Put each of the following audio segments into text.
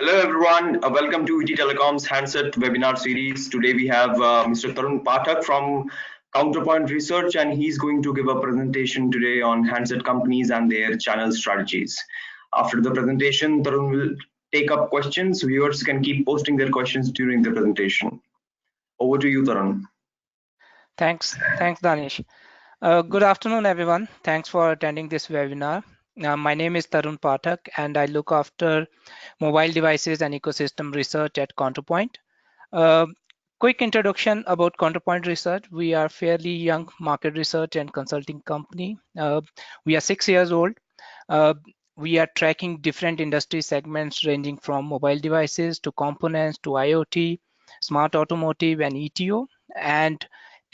Hello everyone, welcome to ETTelecom's Handset webinar series. Today we have Mr. Tarun Pathak from Counterpoint Research, and he's going to give a presentation today on handset companies and their channel strategies. After the presentation, Tarun will take up questions. Viewers can keep posting their questions during the presentation. Over to you, Tarun. Thanks, Danish. Good afternoon, everyone. Thanks for attending this webinar. My name is Tarun Pathak, and I look after mobile devices and ecosystem research at Counterpoint. Uh, Quick introduction about Counterpoint Research. We are fairly young market research and consulting company. We are 6 years old. Uh, we are tracking different industry segments ranging from mobile devices to components to IoT, smart automotive, and ETO. And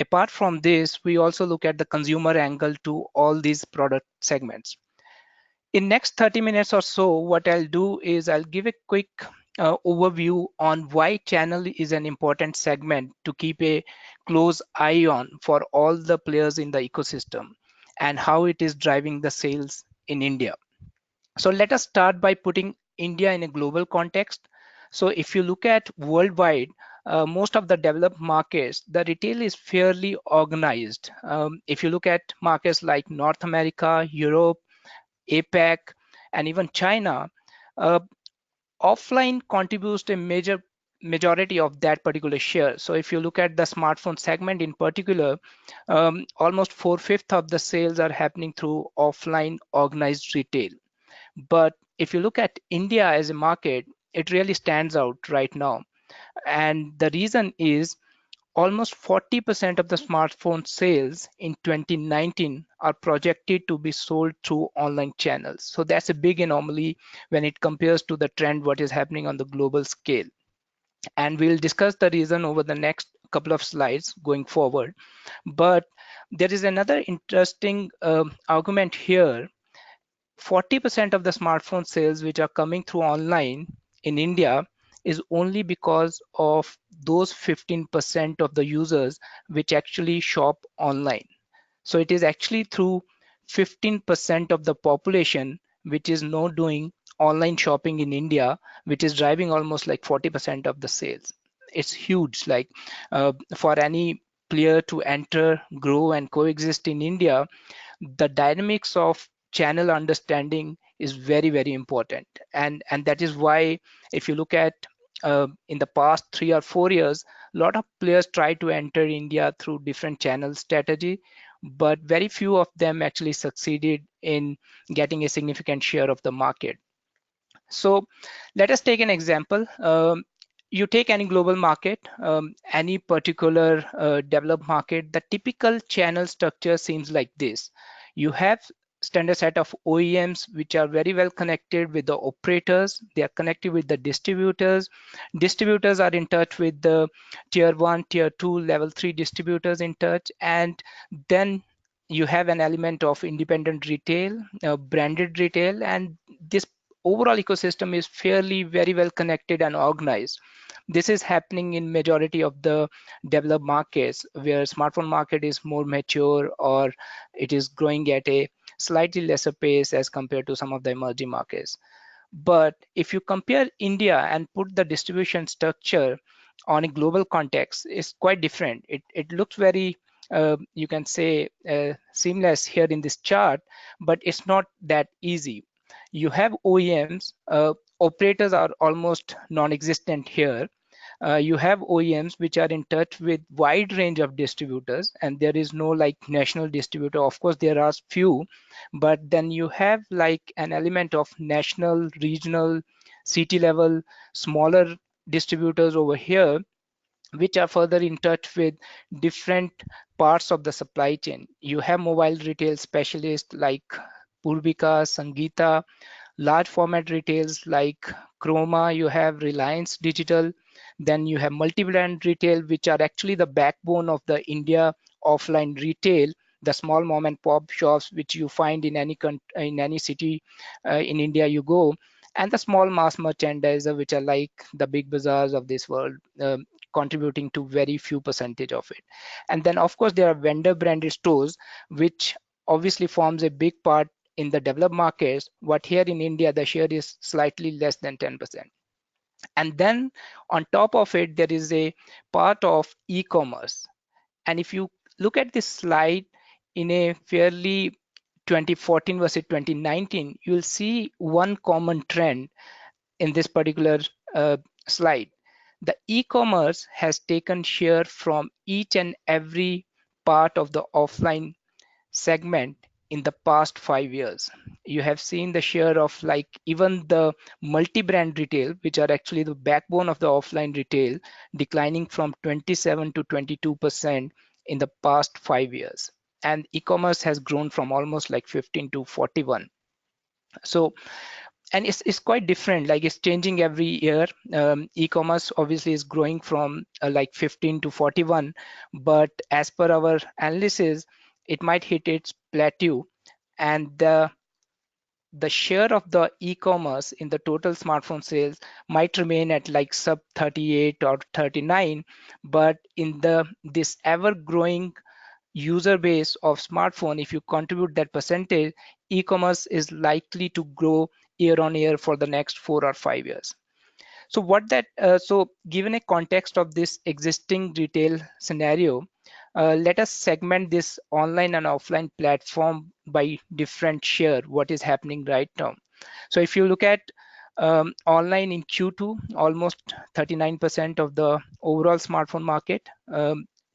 apart from this, we also look at the consumer angle to all these product segments. In next 30 minutes or so, what I'll do is I'll give a quick overview on why channel is an important segment to keep a close eye on for all the players in the ecosystem and how it is driving the sales in India. So let us start by putting India in a global context. So if you look at worldwide, most of the developed markets, the retail is fairly organized. If you look at markets like North America, Europe, APAC, and even China, uh, offline contributes to a majority of that particular share. So if you look at the smartphone segment in particular, almost 4/5 of the sales are happening through offline organized retail. But if you look at India as a market, it really stands out right now. And the reason is almost 40% of the smartphone sales in 2019 are projected to be sold through online channels. So that's a big anomaly when it compares to the trend what is happening on the global scale. And we'll discuss the reason over the next couple of slides going forward. But there is another interesting argument here. 40% of the smartphone sales which are coming through online in India is only because of those 15% of the users which actually shop online. So it is actually through 15% of the population which is now doing online shopping in India, which is driving almost like 40% of the sales. It's huge. Like for any player to enter, grow, and coexist in India, the dynamics of channel understanding is very important, and that is why if you look at in the past 3 or 4 years, a lot of players try to enter India through different channel strategy, but very few of them actually succeeded in getting a significant share of the market. So let us take an example. You take any global market, any particular developed market, the typical channel structure seems like this. You have standard set of OEMs which are very well connected with the operators. They are connected with the distributors. Distributors are in touch with the tier 1, tier 2, level 3 distributors in touch. And then you have an element of independent retail, branded retail, and this overall ecosystem is fairly very well connected and organized. This is happening in majority of the developed markets where smartphone market is more mature or it is growing at a slightly lesser pace as compared to some of the emerging markets. But if you compare India and put the distribution structure on a global context, it's quite different. It looks very you can say seamless here in this chart, but it's not that easy. You have OEMs, operators are almost non-existent here. You have OEMs which are in touch with wide range of distributors, and there is no like national distributor. Of course, there are few, but then you have like an element of national, regional, city level, smaller distributors over here which are further in touch with different parts of the supply chain. You have mobile retail specialists like Purvika, Sangeeta, large format retails like Chroma, you have Reliance Digital, then you have multi-brand retail, which are actually the backbone of the India offline retail, the small mom and pop shops which you find in any city in India you go, and the small mass merchandiser which are like the big bazaars of this world, contributing to very few percentage of it. And then of course there are vendor branded stores which obviously forms a big part in the developed markets, but here in India, the share is slightly less than 10%. And then on top of it, there is a part of e-commerce. And if you look at this slide in a fairly 2014 versus 2019, you'll see one common trend in this particular uh, slide. The e-commerce has taken share from each and every part of the offline segment in the past 5 years. You have seen the share of like even the multi-brand retail, which are actually the backbone of the offline retail, declining from 27 to 22% in the past 5 years. And e-commerce has grown from almost like 15 to 41. So, and it's quite different, like it's changing every year. E-commerce obviously is growing from like 15 to 41, but as per our analysis, it might hit its plateau, and the share of the e-commerce in the total smartphone sales might remain at like sub 38 or 39, but in the this ever growing user base of smartphone, if you contribute that percentage, e-commerce is likely to grow year on year for the next 4 or 5 years. So so given a context of this existing retail scenario, let us segment this online and offline platform by different share, what is happening right now. So if you look at online in Q2, almost 39% of the overall smartphone market,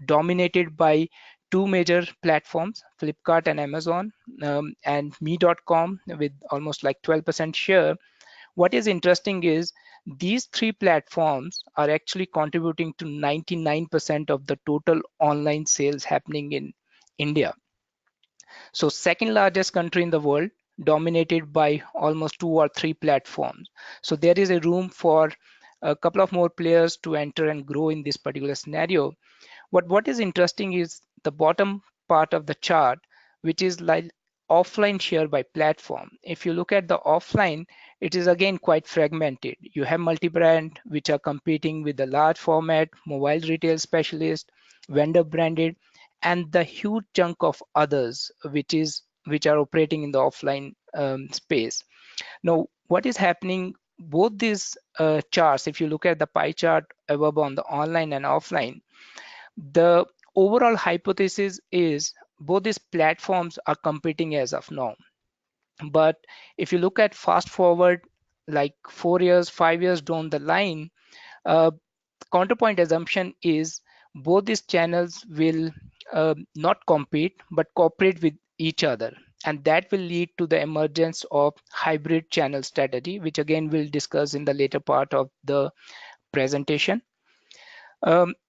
dominated by two major platforms, Flipkart and Amazon, and me.com with almost like 12% share. What is interesting is these three platforms are actually contributing to 99% of the total online sales happening in India. So second largest country in the world, dominated by almost two or three platforms. So there is a room for a couple of more players to enter and grow in this particular scenario. What is interesting is the bottom part of the chart, which is like offline share by platform. If you look at the offline, it is again quite fragmented. You have multi-brand, which are competing with the large format, mobile retail specialist, vendor branded, and the huge chunk of others, which are operating in the offline space. Now, what is happening? Both these charts, if you look at the pie chart above on the online and offline, the overall hypothesis is both these platforms are competing as of now. But if you look at fast forward like 4 years, 5 years down the line, uh, counterpoint assumption is both these channels will not compete but cooperate with each other. And that will lead to the emergence of hybrid channel strategy, which again we'll discuss in the later part of the presentation.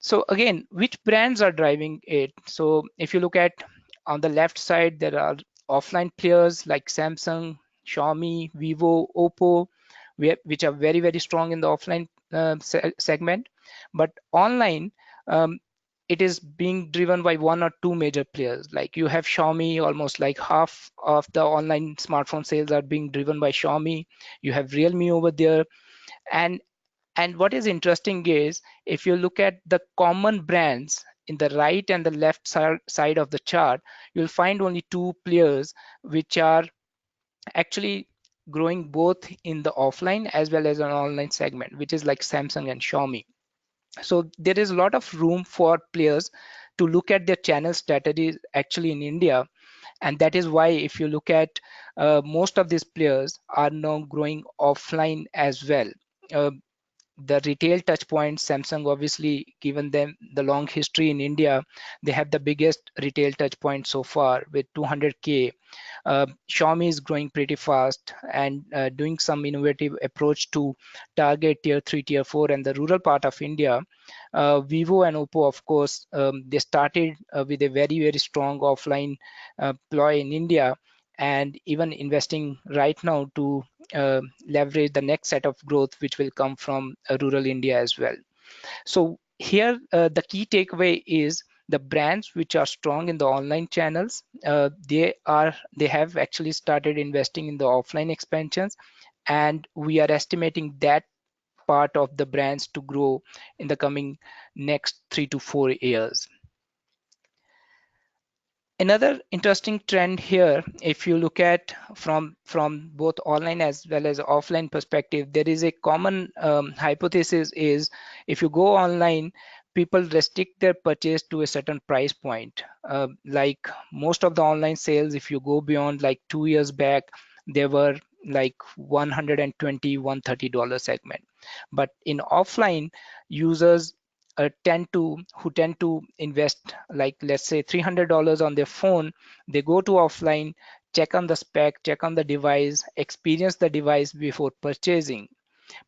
So again, which brands are driving it? So if you look at on the left side, there are offline players like Samsung, Xiaomi, Vivo, Oppo, which are very, very strong in the offline segment. But online, um, it is being driven by one or two major players. Like you have Xiaomi, almost like half of the online smartphone sales are being driven by Xiaomi. You have Realme over there. And what is interesting is if you look at the common brands in the right and the left side of the chart, you'll find only two players which are actually growing both in the offline as well as an online segment, which is like Samsung and Xiaomi. So there is a lot of room for players to look at their channel strategies actually in India. And that is why if you look at most of these players are now growing offline as well. Uh, the retail touch points, Samsung obviously, given them the long history in India, they have the biggest retail touch point so far with 200k. Xiaomi is growing pretty fast and doing some innovative approach to target tier 3, tier 4 and the rural part of India. Vivo and Oppo, of course, they started with a very, very strong offline ploy in India, and even investing right now to leverage the next set of growth which will come from rural India as well. So here the key takeaway is the brands which are strong in the online channels, they have actually started investing in the offline expansions, and we are estimating that part of the brands to grow in the coming next 3 to 4 years. Another interesting trend here, if you look at from both online as well as offline perspective, there is a common hypothesis is if you go online, people restrict their purchase to a certain price point. Like most of the online sales, if you go beyond like 2 years back, they were like 120, $130 segment. But in offline, users tend to invest like let's say $300 on their phone. They go to offline, check on the spec, check on the device, experience the device before purchasing.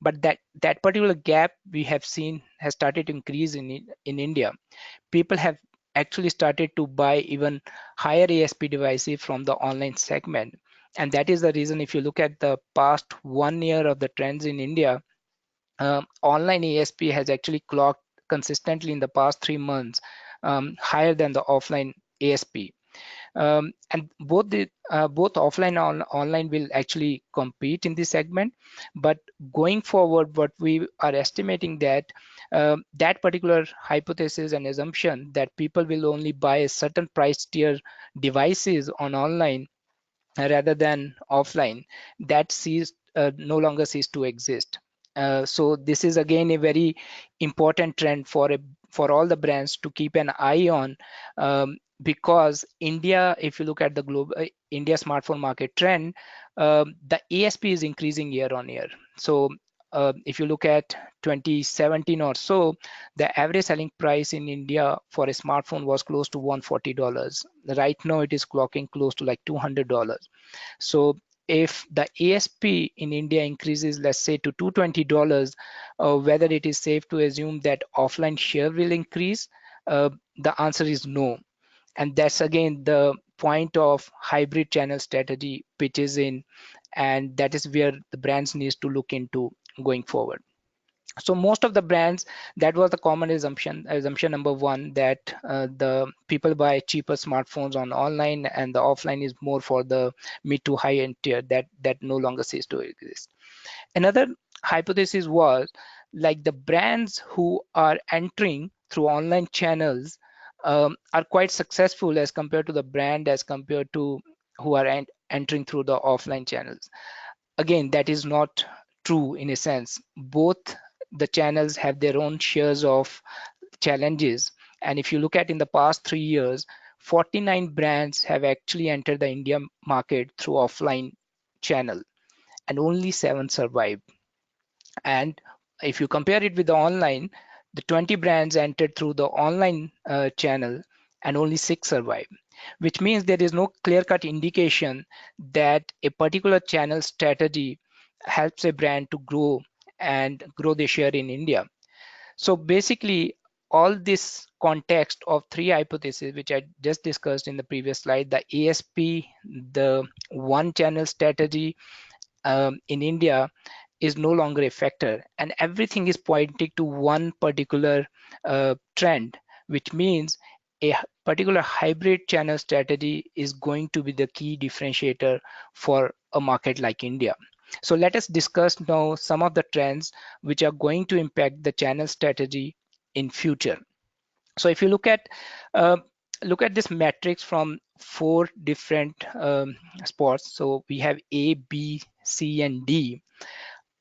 But that particular gap we have seen has started to increase in India. People have actually started to buy even higher ASP devices from the online segment. And that is the reason if you look at the past 1 year of the trends in India, online ASP has actually clocked consistently in the past 3 months higher than the offline ASP. And both offline and online will actually compete in this segment. But going forward, what we are estimating that that particular hypothesis and assumption that people will only buy a certain price tier devices on online rather than offline, that no longer cease to exist. So this is again a very important trend for all the brands to keep an eye on, because India, if you look at the global India smartphone market trend, the ASP is increasing year on year. So if you look at 2017 or so, the average selling price in India for a smartphone was close to $140. Right now, it is clocking close to like $200. So if the ASP in India increases, let's say to $220, whether it is safe to assume that offline share will increase, the answer is no. And that's again the point of hybrid channel strategy pitches in, and that is where the brands needs to look into going forward. So most of the brands, that was the common assumption number one, that the people buy cheaper smartphones on online and the offline is more for the mid to high end tier. That no longer cease to exist. Another hypothesis was like the brands who are entering through online channels are quite successful as compared to the brand as compared to who are entering through the offline channels. Again, that is not true in a sense. Both the channels have their own shares of challenges. And if you look at in the past 3 years, 49 brands have actually entered the Indian market through offline channel and only 7 survived. And if you compare it with the online, the 20 brands entered through the online channel and only 6 survived, which means there is no clear-cut indication that a particular channel strategy helps a brand to grow and grow their share in India. So basically, all this context of three hypotheses, which I just discussed in the previous slide, the ASP, the one channel strategy in India is no longer a factor, and everything is pointing to one particular trend, which means a particular hybrid channel strategy is going to be the key differentiator for a market like India. So let us discuss now some of the trends which are going to impact the channel strategy in future. So if you uh, look at this matrix from four different spots, so we have A, B, C, and D.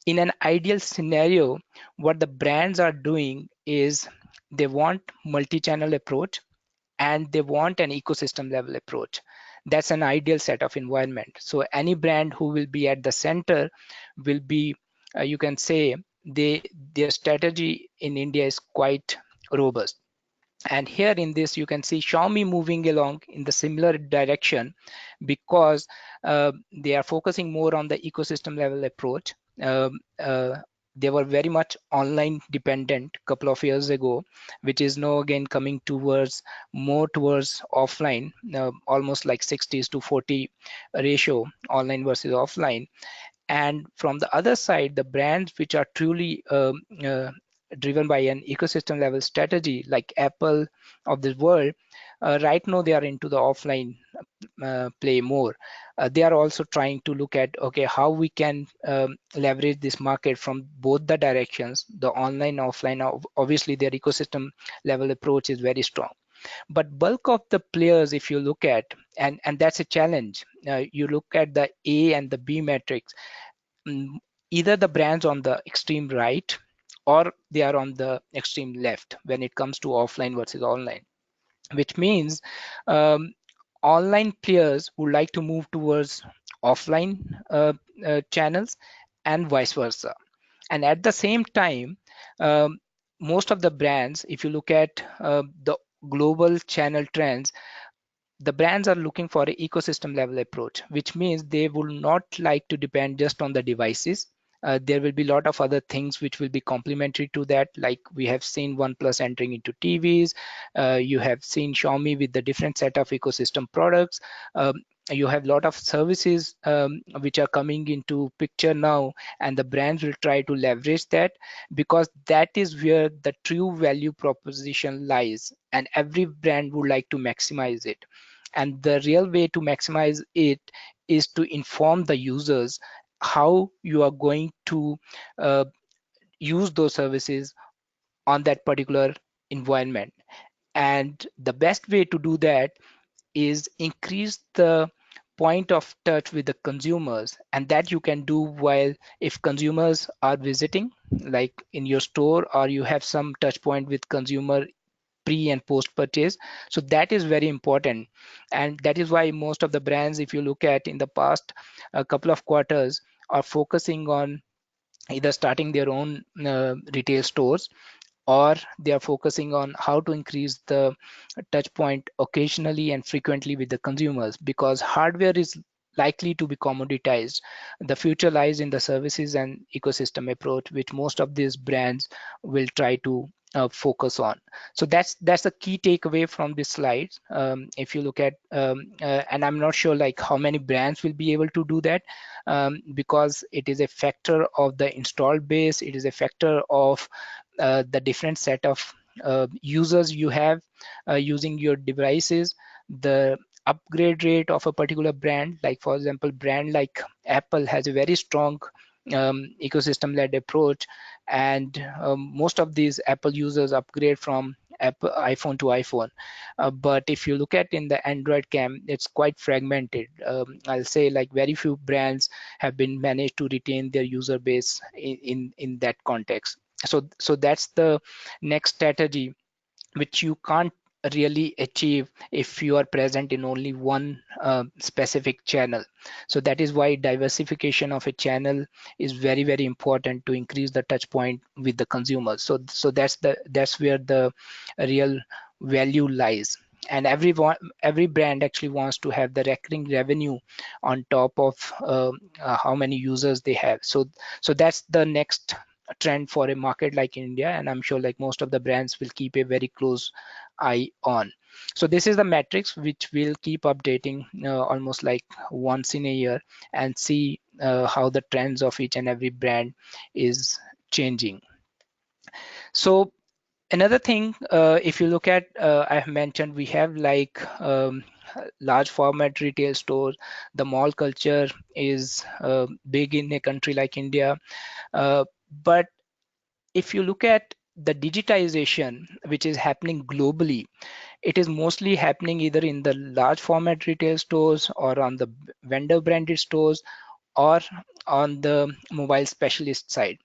In an ideal scenario, what the brands are doing is they want multi-channel approach and they want an ecosystem level approach. That's an ideal set of environment. So any brand who will be at the center will be, you can say, their strategy in India is quite robust. And here in this, you can see Xiaomi moving along in the similar direction because they are focusing more on the ecosystem level approach. They were very much online dependent a couple of years ago, which is now again coming towards more towards offline, almost like 60s to 40 ratio, online versus offline. And from the other side, the brands which are truly driven by an ecosystem level strategy like Apple of the world, right now they are into the offline play more. They are also trying to look at, okay, how we can leverage this market from both the directions, the online, offline. Obviously, their ecosystem level approach is very strong. But bulk of the players, if you look at, and that's a challenge, you look at the A and the B metrics, mm, either the brands on the extreme right or they are on the extreme left when it comes to offline versus online, which means um, online players would like to move towards offline channels and vice versa. And at the same time, um, most of the brands, if you look at the global channel trends, the brands are looking for an ecosystem level approach, which means they will not like to depend just on the devices. There will be a lot of other things which will be complementary to that, like we have seen OnePlus entering into TVs. You have seen Xiaomi with the different set of ecosystem products. You have a lot of services which are coming into picture now, and the brands will try to leverage that, because that is where the true value proposition lies, and every brand would like to maximize it. And the real way to maximize it is to inform the users how you are going to uh, use those services on that particular environment. And the best way to do that is increase the point of touch with the consumers, and that you can do while, if consumers are visiting like in your store, or you have some touch point with consumer pre and post purchase. So that is very important, and that is why most of the brands, if you look at in the past a couple of quarters, are focusing on either starting their own retail stores, or they are focusing on how to increase the touch point occasionally and frequently with the consumers, because hardware is likely to be commoditized. The future lies in the services and ecosystem approach, which most of these brands will try to focus on. So that's the key takeaway from this slide. If you look at and I'm not sure like how many brands will be able to do that, because it is a factor of the installed base, it is a factor of the different set of users you have using your devices, the upgrade rate of a particular brand. Like for example, brand like Apple has a very strong ecosystem led approach, and most of these Apple users upgrade from Apple iPhone to iPhone. But if you look at in the Android cam, it's quite fragmented. I'll say like very few brands have been managed to retain their user base in that context. So that's the next strategy, which you can't really achieve if you are present in only one specific channel. So that is why diversification of a channel is very very important to increase the touch point with the consumers. So that's where the real value lies. And every brand actually wants to have the recurring revenue on top of how many users they have. So that's the next trend for a market like India, and I'm sure like most of the brands will keep a very close eye on. So this is the metrics which we'll keep updating almost like once in a year, and see how the trends of each and every brand is changing. So another thing, if you look at, I have mentioned we have like large format retail stores. The mall culture is big in a country like India, but if you look at the digitization which is happening globally, it is mostly happening either in the large format retail stores, or on the vendor branded stores, or on the mobile specialist side.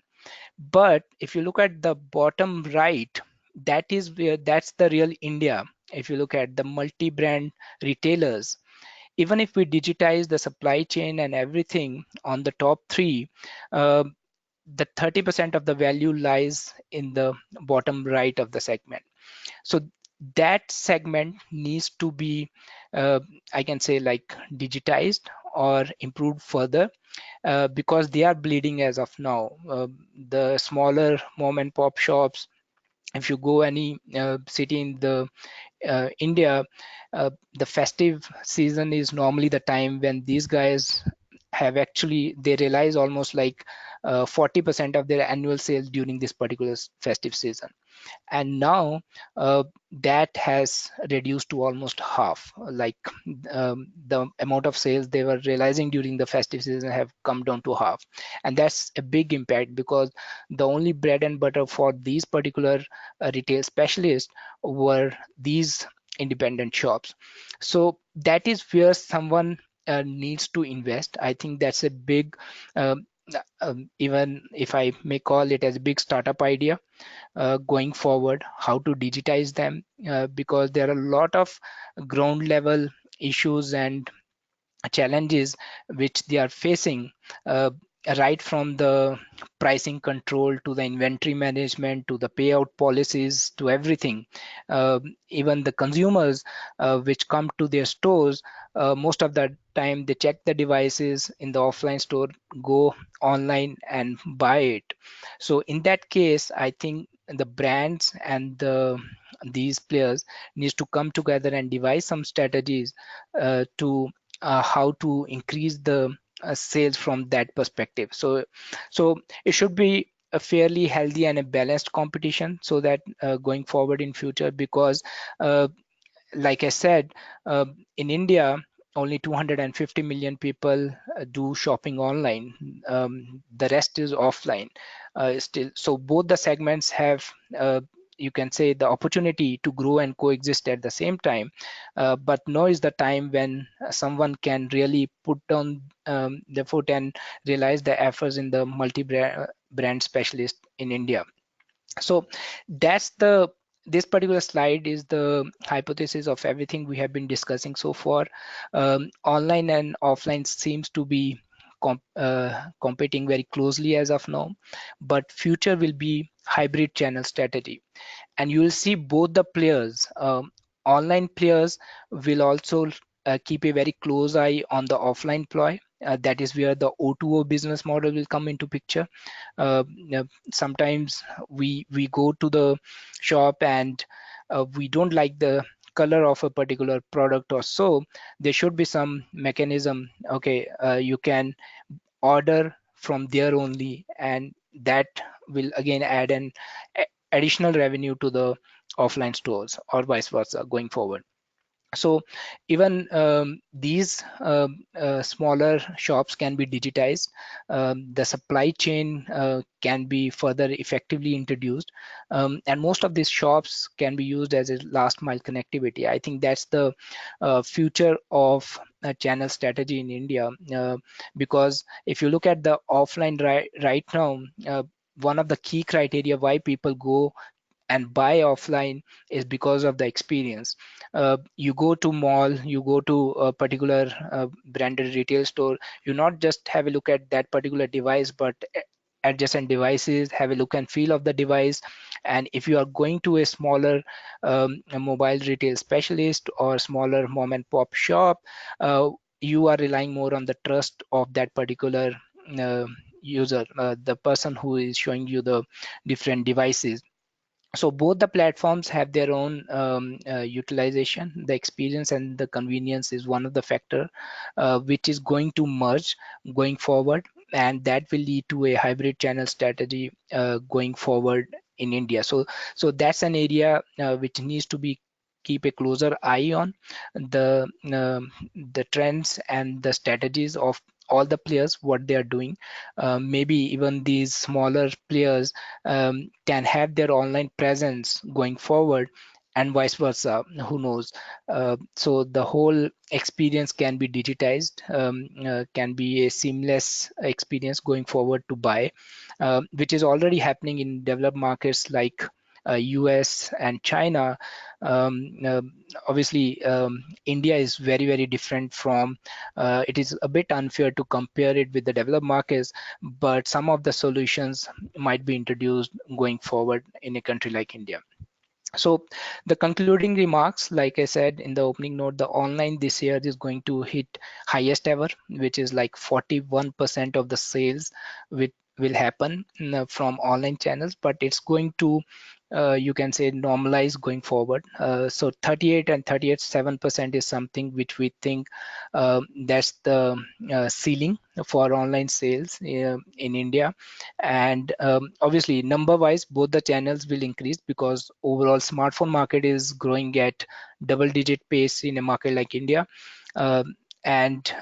But if you look at the bottom right, that's the real India. If you look at the multi-brand retailers, even if we digitize the supply chain and everything on the top three, uh, the 30% of the value lies in the bottom right of the segment. So that segment needs to be, I can say, like digitized or improved further, because they are bleeding as of now. The smaller mom and pop shops, if you go any city in the India, the festive season is normally the time when these guys have actually, they realize almost like 40% of their annual sales during this particular festive season. And now that has reduced to almost half. Like the amount of sales they were realizing during the festive season have come down to half. And that's a big impact, because the only bread and butter for these particular retail specialists were these independent shops. So that is where someone needs to invest. I think that's a big, even if I may call it as a big startup idea going forward, how to digitize them, because there are a lot of ground level issues and challenges which they are facing, uh, right from the pricing control to the inventory management to the payout policies to everything. Even the consumers which come to their stores, most of the time they check the devices in the offline store, go online and buy it. So in that case, I think the brands and these players needs to come together and devise some strategies to how to increase the sales from that perspective. So it should be a fairly healthy and a balanced competition, so that going forward in future, because uh, like I said, in India, only 250 million people do shopping online. The rest is offline still. So both the segments have, you can say, the opportunity to grow and coexist at the same time. But now is the time when someone can really put down the foot and realize the efforts in the multi-brand specialist in India. So that's the this particular slide is the hypothesis of everything we have been discussing so far. Online and offline seems to be competing very closely as of now, but future will be hybrid channel strategy, and you will see both the players. Online players will also keep a very close eye on the offline ploy. That is where the O2O business model will come into picture. Sometimes we go to the shop and we don't like the color of a particular product or so. There should be some mechanism. Okay, you can order from there only, and that will again add an additional revenue to the offline stores, or vice versa going forward. So even these smaller shops can be digitized. The supply chain can be further effectively introduced, and most of these shops can be used as a last mile connectivity. I think that's the future of channel strategy in India, because if you look at the offline right now, one of the key criteria why people go and buy offline is because of the experience. You go to mall, you go to a particular branded retail store, you not just have a look at that particular device, but adjacent devices, have a look and feel of the device. And if you are going to a smaller a mobile retail specialist or smaller mom and pop shop, you are relying more on the trust of that particular uh, user, the person who is showing you the different devices. So both the platforms have their own utilization. The experience and the convenience is one of the factor which is going to merge going forward, and that will lead to a hybrid channel strategy going forward in India. So that's an area which needs to be keep a closer eye on the the trends and the strategies of all the players, what they are doing. Maybe even these smaller players can have their online presence going forward, and vice versa, who knows. So the whole experience can be digitized, can be a seamless experience going forward to buy, which is already happening in developed markets like US and China. Obviously, India is very, very different from, it is a bit unfair to compare it with the developed markets, but some of the solutions might be introduced going forward in a country like India. So the concluding remarks, like I said in the opening note, the online this year is going to hit highest ever, which is like 41% of the sales which will happen from online channels, but it's going to you can say normalize going forward. So 38 and 38.7% is something which we think that's the ceiling for online sales in India. And obviously number wise both the channels will increase, because overall smartphone market is growing at double digit pace in a market like India. And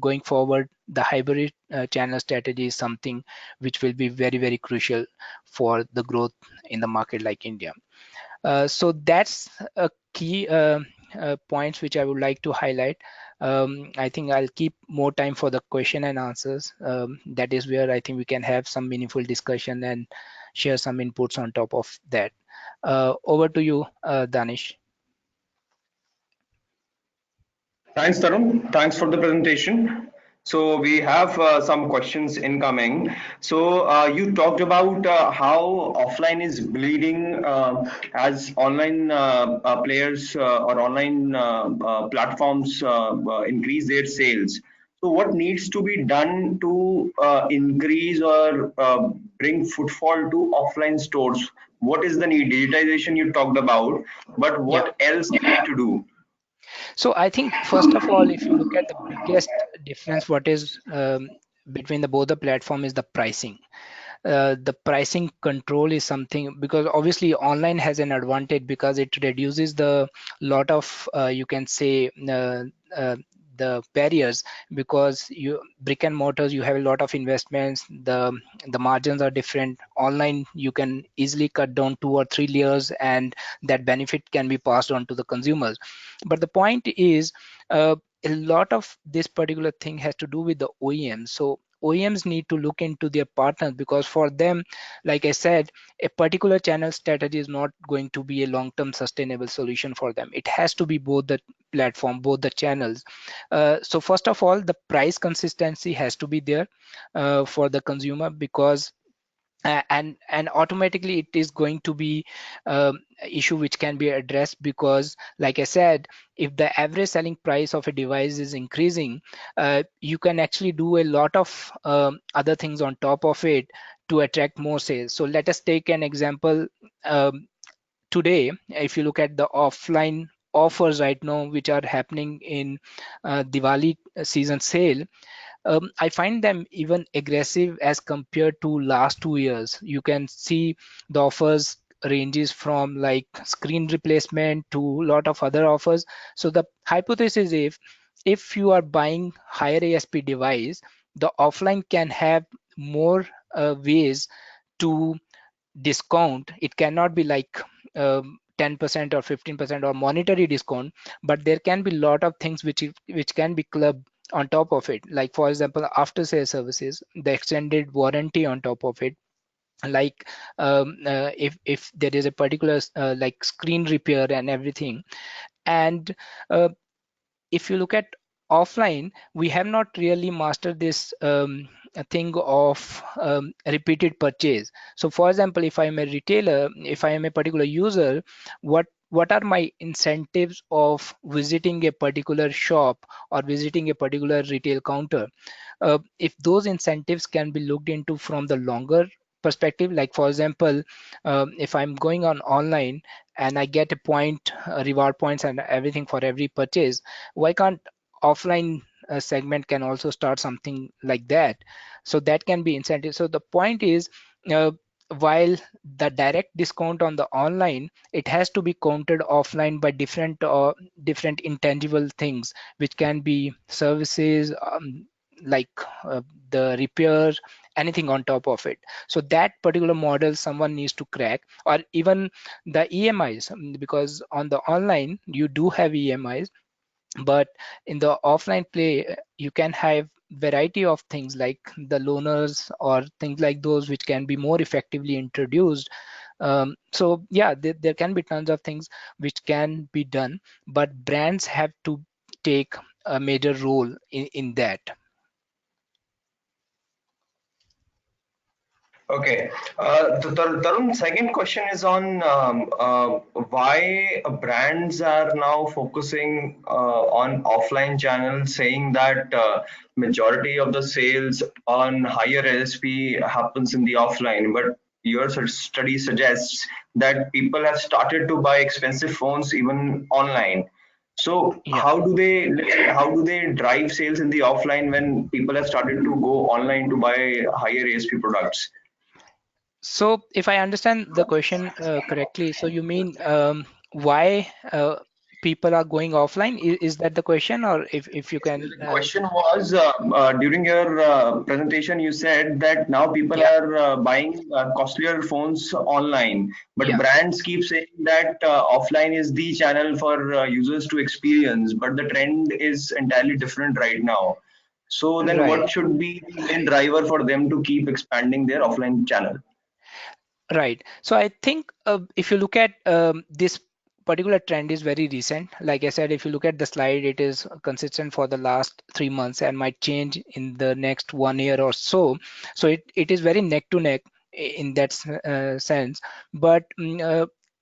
going forward, the hybrid channel strategy is something which will be very, very crucial for the growth in the market like India. So that's a key points which I would like to highlight. I think I'll keep more time for the question and answers. That is where I think we can have some meaningful discussion and share some inputs on top of that. Over to you, Danish. Thanks, Tarun. Thanks for the presentation. So we have some questions incoming. So you talked about how offline is bleeding as online players or online platforms increase their sales. So what needs to be done to increase or bring footfall to offline stores? What is the need? Digitization you talked about, but Yeah. what else you need to do? So I think first of all, if you look at the biggest difference, what is between the both the platform is the pricing. The pricing control is something, because obviously online has an advantage because it reduces the lot of you can say uh, the barriers, because you brick and mortars you have a lot of investments, the margins are different. Online you can easily cut down 2 or 3 layers and that benefit can be passed on to the consumers. But the point is a lot of this particular thing has to do with the OEMs. So OEMs need to look into their partners, because for them, like I said, a particular channel strategy is not going to be a long-term sustainable solution for them. It has to be both the platform, both the channels. So first of all, the price consistency has to be there for the consumer, because and automatically it is going to be issue which can be addressed, because like I said, if the average selling price of a device is increasing, you can actually do a lot of other things on top of it to attract more sales. So let us take an example. Today if you look at the offline offers right now which are happening in Diwali season sale, I find them even aggressive as compared to last 2 years. You can see the offers ranges from like screen replacement to a lot of other offers. So the hypothesis is, if you are buying higher ASP device, the offline can have more ways to discount. It cannot be like 10% or 15% or monetary discount, but there can be a lot of things which can be clubbed on top of it, like for example after sales services, the extended warranty on top of it, like if there is a particular like screen repair and everything. And uh, if you look at offline, we have not really mastered this thing of repeated purchase. So for example, if I am a retailer, if I am a particular user, what are my incentives of visiting a particular shop or visiting a particular retail counter? If those incentives can be looked into from the longer perspective, like for example, if I'm going on online and I get a point, reward points and everything for every purchase, why can't offline segment can also start something like that? So that can be incentive. So the point is, uh, while the direct discount on the online, it has to be counted offline by different intangible things, which can be services, like the repair, anything on top of it. So that particular model someone needs to crack, or even the EMIs, because on the online you do have EMIs, but in the offline play you can have variety of things like the loaners or things like those which can be more effectively introduced. So yeah, there can be tons of things which can be done, but brands have to take a major role in that. Okay. Tarun, second question is on why brands are now focusing on offline channels, saying that majority of the sales on higher LSP happens in the offline. But your study suggests that people have started to buy expensive phones even online. So Yeah. how do they drive sales in the offline when people have started to go online to buy higher ASP products? So if I understand the question correctly, so you mean why? people are going offline? Is that the question, or if you can? The question was during your presentation, you said that now people Yeah, are buying costlier phones online, but yeah, brands keep saying that offline is the channel for users to experience, but the trend is entirely different right now. So then, right. what should be the main driver for them to keep expanding their offline channel? Right. So I think if you look at this particular trend is very recent. Like I said, if you look at the slide, it is consistent for the last 3 months and might change in the next 1 year or so. So it is very neck to neck in that sense. But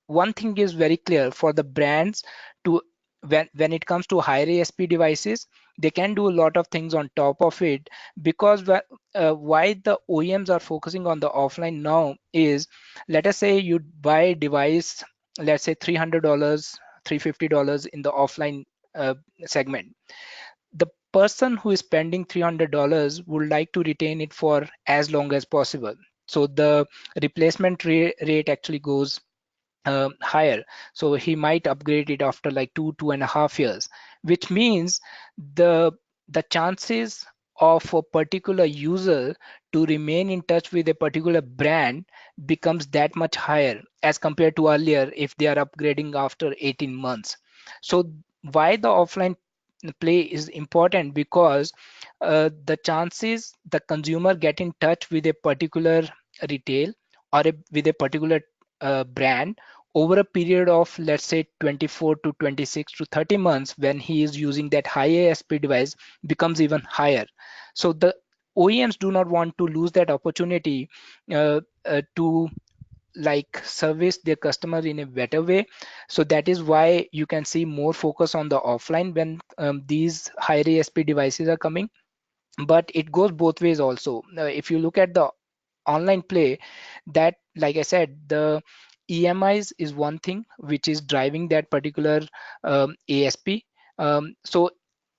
one thing is very clear for the brands to when it comes to higher ASP devices, they can do a lot of things on top of it because why the OEMs are focusing on the offline now is, let us say you buy a device, let's say $300, $350 in the offline segment. The person who is spending $300 would like to retain it for as long as possible. So the replacement rate actually goes higher. So he might upgrade it after like 2.5 years, which means the the chances of a particular user to remain in touch with a particular brand becomes that much higher as compared to earlier if they are upgrading after 18 months. So why the offline play is important, because the chances the consumer get in touch with a particular retail or with a particular brand over a period of, let's say, 24 to 26 to 30 months when he is using that high ASP device becomes even higher. So the OEMs do not want to lose that opportunity to like service their customer in a better way. So that is why you can see more focus on the offline when these high ASP devices are coming. But it goes both ways also. If you look at the online play, that, like I said, the EMIs is one thing which is driving that particular ASP. So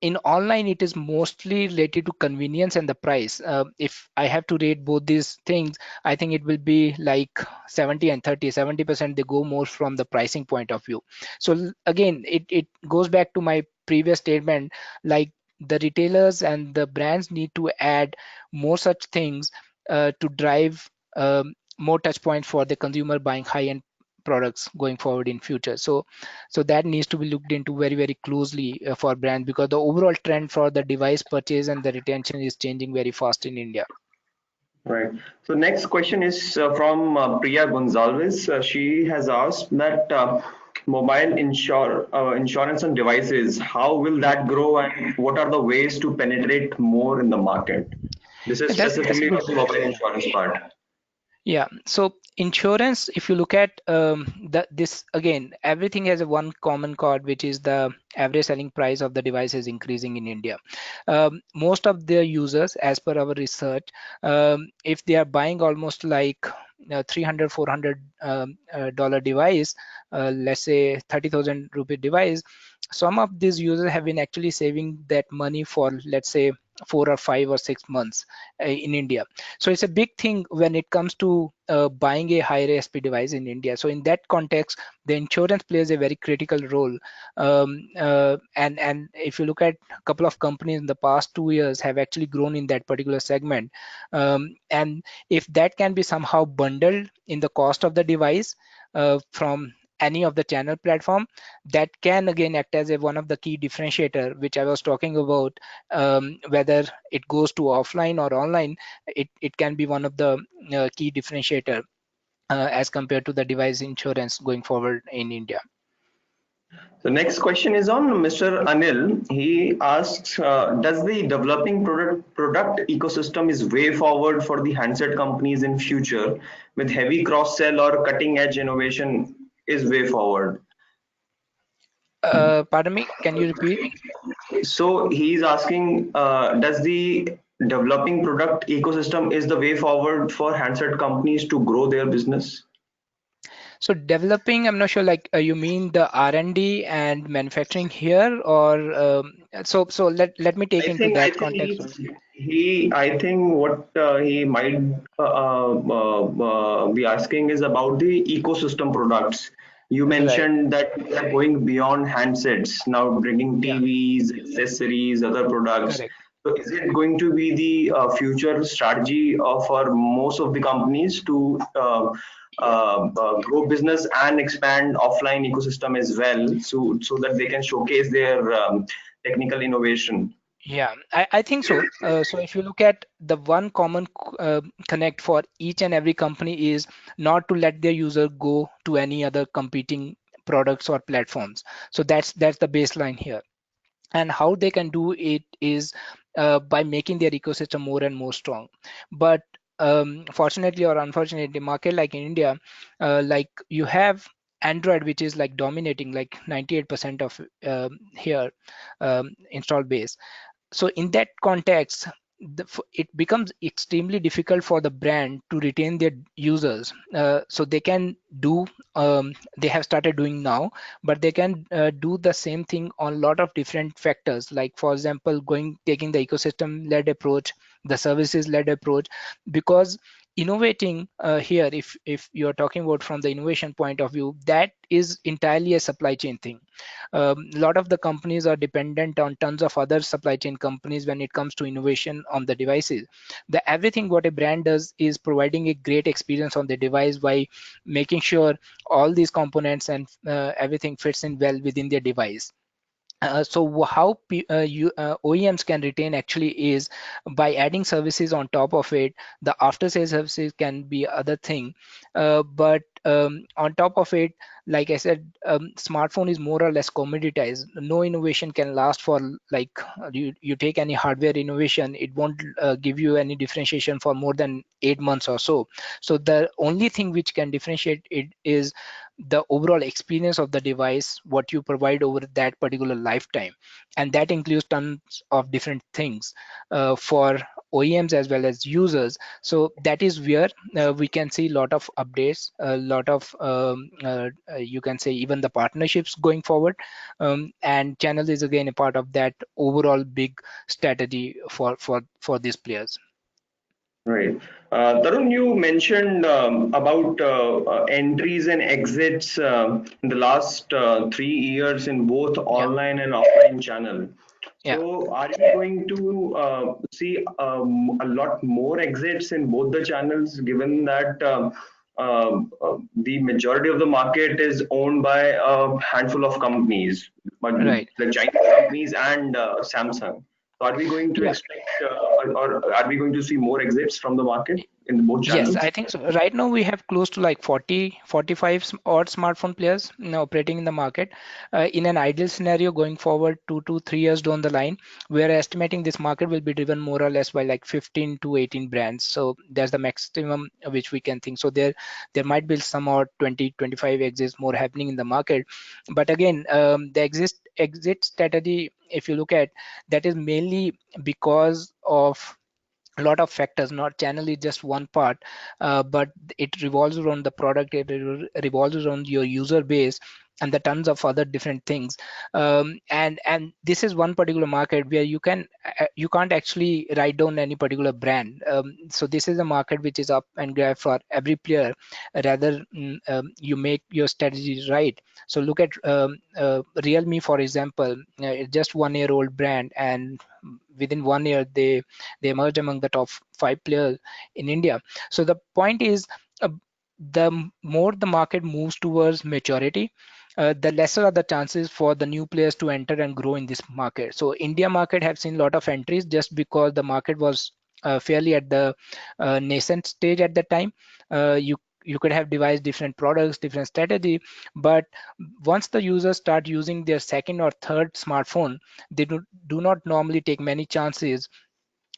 in online it is mostly related to convenience and the price. If I have to rate both these things, I think it will be like 70 and 30. 70% they go more from the pricing point of view. So again, it goes back to my previous statement, like the retailers and the brands need to add more such things to drive more touch points for the consumer buying high-end products going forward in future. So that needs to be looked into very, very closely for brands, because the overall trend for the device purchase and the retention is changing very fast in India. Right. So next question is from Priya Gonzalez. She has asked that insurance on devices, how will that grow and what are the ways to penetrate more in the market? This is That's a specifically good on the mobile question. insurance part. Yeah, so insurance, if you look at this again, everything has a one common chord, which is the average selling price of the device is increasing in India. Most of the users, as per our research, if they are buying almost like 300, $400 device, let's say 30,000 rupee device, some of these users have been actually saving that money for, let's say, 4 or 5 or 6 months in India. So it's a big thing when it comes to buying a higher ASP device in India. So in that context, the insurance plays a very critical role. And if you look at a couple of companies in the past 2 years have actually grown in that particular segment. And if that can be somehow bundled in the cost of the device from any of the channel platform, that can again act as one of the key differentiator which I was talking about. Whether it goes to offline or online, it can be one of the key differentiator as compared to the device insurance going forward in India. The next question is on Mr. Anil. He asks, does the developing product ecosystem is way forward for the handset companies in future with heavy cross sell or cutting edge innovation is way forward? Pardon me, can you repeat? So he's asking, does the developing product ecosystem is the way forward for handset companies to grow their business? So developing, I'm not sure, like you mean the R&D and manufacturing here, or so let me take into I that think context only. I think what he might be asking is about the ecosystem products. You Right. mentioned that we are going beyond handsets, now bringing Yeah. TVs, accessories, other products. Correct. So is it going to be the future strategy for most of the companies to grow business and expand offline ecosystem as well, so that they can showcase their technical innovation? Yeah, I think so. So if you look at the one common connect for each and every company is not to let their user go to any other competing products or platforms. So that's the baseline here. And how they can do it is by making their ecosystem more and more strong. But fortunately or unfortunately, market like in India, like you have Android, which is like dominating like 98% of here installed base. So in that context, it becomes extremely difficult for the brand to retain their users. So they can do, they have started doing now, but they can do the same thing on a lot of different factors. Like for example, taking the ecosystem led approach, the services led approach, because innovating here, if you're talking about from the innovation point of view, that is entirely a supply chain thing. A lot of the companies are dependent on tons of other supply chain companies when it comes to innovation on the devices. The everything what a brand does is providing a great experience on the device by making sure all these components and everything fits in well within their device. How OEMs can retain actually is by adding services on top of it. The after sales services can be other thing, but on top of it, like I said, smartphone is more or less commoditized. No innovation can last for like you take any hardware innovation, it won't give you any differentiation for more than 8 months or so. So the only thing which can differentiate it is the overall experience of the device, what you provide over that particular lifetime, and that includes tons of different things for OEMs as well as users. So that is where we can see a lot of updates, a lot of you can say even the partnerships going forward, and channel is again a part of that overall big strategy for these players. Right. Tarun, you mentioned about entries and exits in the last 3 years in both Yeah, online and offline channel. yeah, So, are you going to see a lot more exits in both the channels, given that the majority of the market is owned by a handful of companies, but right. the Chinese companies and Samsung? So are we going to Yeah. expect, or are we going to see more exits from the market in both Yes, channels? I think so. Right now we have close to like 40, 45 odd smartphone players operating in the market. In an ideal scenario going forward 2 to 3 years down the line, we are estimating this market will be driven more or less by like 15 to 18 brands. So that's the maximum which we can think. So there might be some odd 20, 25 exits more happening in the market. But again, the exit strategy, if you look at, that is mainly because of a lot of factors. Not channel is just one part, but it revolves around the product, it revolves around your user base and the tons of other different things. And this is one particular market where you can't actually write down any particular brand. So this is a market which is up and grab for every player, rather you make your strategies right. So look at Realme, for example. It's just 1 year old brand, and within 1 year they emerged among the top 5 players in India. So the point is, uh, the more the market moves towards maturity, the lesser are the chances for the new players to enter and grow in this market. So India market have seen a lot of entries just because the market was fairly at the nascent stage at the time. You could have devised different products, different strategy, but once the users start using their second or third smartphone, they do not normally take many chances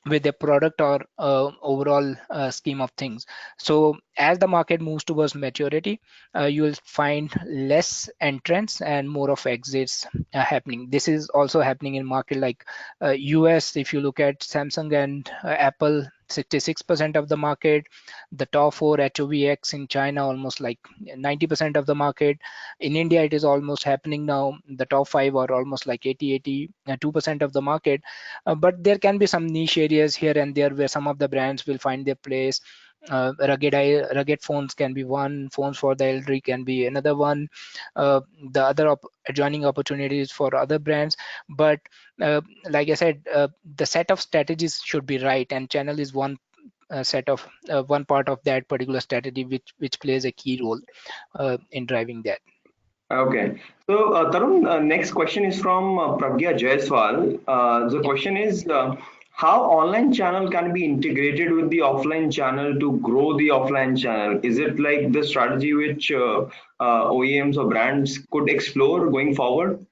with their product or overall scheme of things. So as the market moves towards maturity, you will find less entrants and more of exits happening. This is also happening in market like US. If you look at Samsung and Apple, 66% of the market. The top four HOVX in China, almost like 90% of the market. In India, it is almost happening now. The top five are almost like 82% of the market. But there can be some niche areas here and there where some of the brands will find their place. Rugged phones can be one, phones for the elderly can be another one, the other adjoining opportunities for other brands. But like I said, the set of strategies should be right, and channel is one part of that particular strategy, which plays a key role in driving that. Okay. So, Tarun, next question is from Pragya Jaiswal. The Yeah. question is how online channel can be integrated with the offline channel to grow the offline channel? Is it like the strategy which OEMs or brands could explore going forward?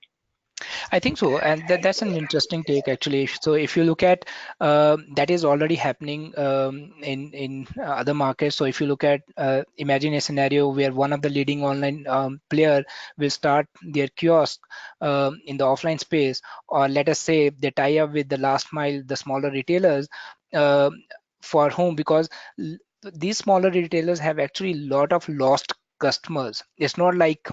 I think so, and that's an interesting take actually. So if you look at that is already happening in other markets. So if you look at imagine a scenario where one of the leading online player will start their kiosk in the offline space, or let us say they tie up with the last mile, the smaller retailers, uh, for whom, because l- these smaller retailers have actually a lot of lost customers. It's not like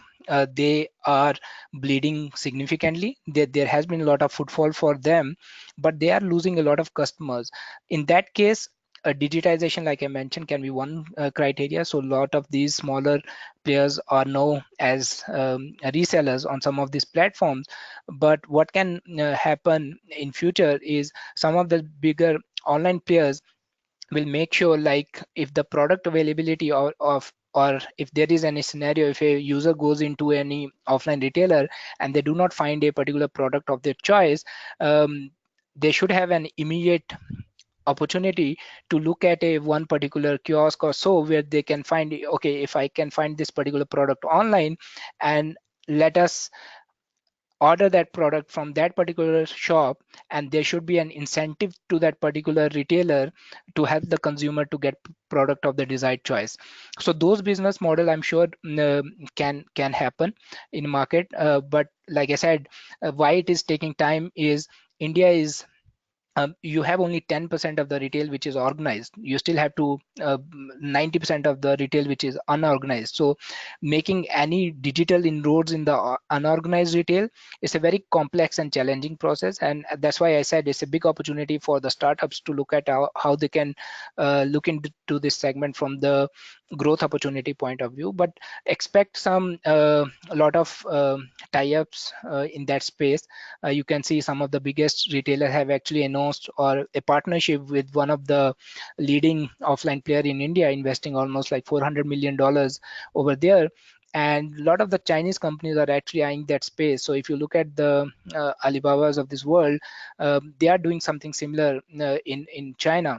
they are bleeding significantly. There has been a lot of footfall for them, but they are losing a lot of customers. In that case, digitization, like I mentioned, can be one criteria. So a lot of these smaller players are now as resellers on some of these platforms. But what can happen in future is some of the bigger online players will make sure, like if the product availability or if there is any scenario, if a user goes into any offline retailer and they do not find a particular product of their choice, they should have an immediate opportunity to look at a one particular kiosk or so where they can find, okay, if I can find this particular product online, and let us order that product from that particular shop, and there should be an incentive to that particular retailer to help the consumer to get product of the desired choice. So those business model, I'm sure, can happen in market. But like I said, why it is taking time is India is you have only 10% of the retail which is organized. You still have to 90% of the retail which is unorganized. So making any digital inroads in the unorganized retail is a very complex and challenging process, and that's why I said it's a big opportunity for the startups to look at how they can look into this segment from the growth opportunity point of view. But expect some a lot of tie-ups in that space. You can see some of the biggest retailers have actually announced or a partnership with one of the leading offline player in India, investing almost like $400 million over there. And a lot of the Chinese companies are actually eyeing that space. So if you look at the Alibabas of this world, they are doing something similar in China.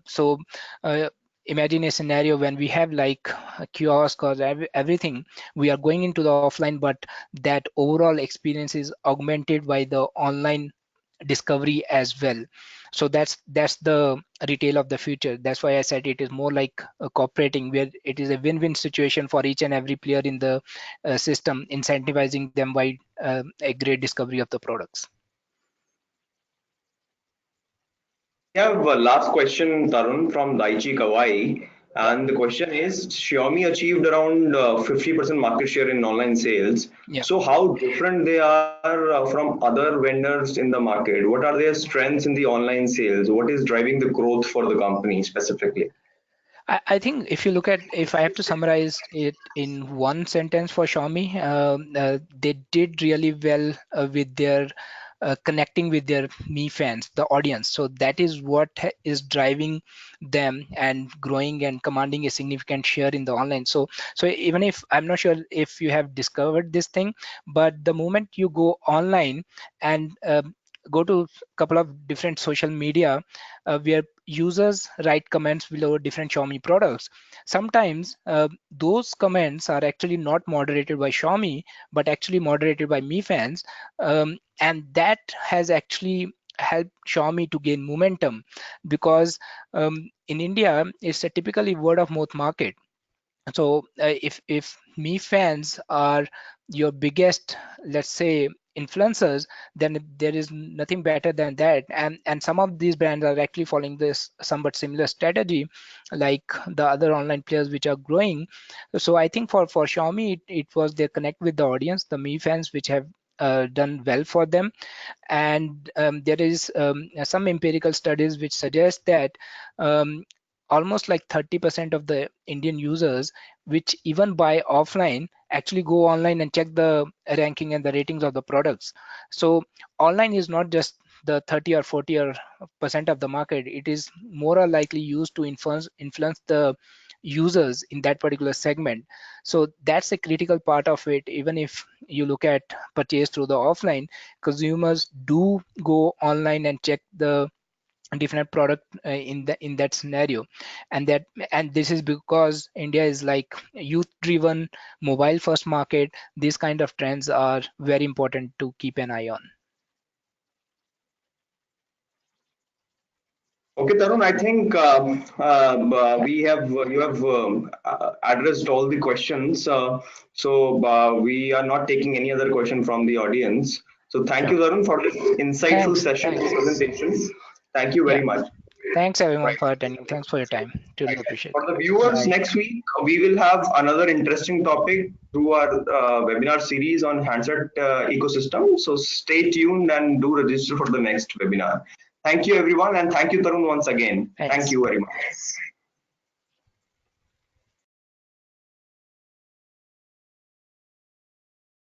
So uh, imagine a scenario when we have like a kiosk or everything, we are going into the offline, but that overall experience is augmented by the online discovery as well. So that's the retail of the future. That's why I said it is more like a cooperating, where it is a win-win situation for each and every player in the system, incentivizing them by a great discovery of the products. We have a last question, Tarun, from Daichi Kawai. Yeah. And the question is Xiaomi achieved around 50% market share in online sales. Yeah. So, how different they are from other vendors in the market? What are their strengths in the online sales? What is driving the growth for the company specifically? I think if you look at, if I have to summarize it in one sentence for Xiaomi, they did really well with their connecting with their Mi fans, the audience. So that is what is driving them and growing and commanding a significant share in the online. So even if I'm not sure if you have discovered this thing, but the moment you go online and go to a couple of different social media where users write comments below different Xiaomi products. Sometimes those comments are actually not moderated by Xiaomi, but actually moderated by Mi fans, and that has actually helped Xiaomi to gain momentum, because in India it's a typically word of mouth market. So if Me fans are your biggest, let's say, influencers, then there is nothing better than that. And some of these brands are actually following this somewhat similar strategy, like the other online players which are growing. So I think for Xiaomi, it was their connect with the audience, the Me fans, which have done well for them. And there is some empirical studies which suggest that um, almost like 30% of the Indian users, which even buy offline, actually go online and check the ranking and the ratings of the products. So online is not just the 30 or 40 or percent of the market. It is more or likely used to influence the users in that particular segment. So that's a critical part of it. Even if you look at purchase through the offline, consumers do go online and check the different product in that scenario. And this is because India is like youth driven, mobile first market. These kind of trends are very important to keep an eye on. Okay, Tarun, I think we have you have addressed all the questions. So we are not taking any other question from the audience. So thank Sure. you, Tarun, for this insightful session Thanks. presentation. Thank you Yeah, very much. thanks everyone Right. for attending. Thanks for your time. Truly Right. appreciate For it. the viewers, Bye. next week we will have another interesting topic through our webinar series on handset ecosystem. So stay tuned and do register for the next webinar. Thank you, everyone, and thank you, Tarun, once again. Thank Thanks. you very much.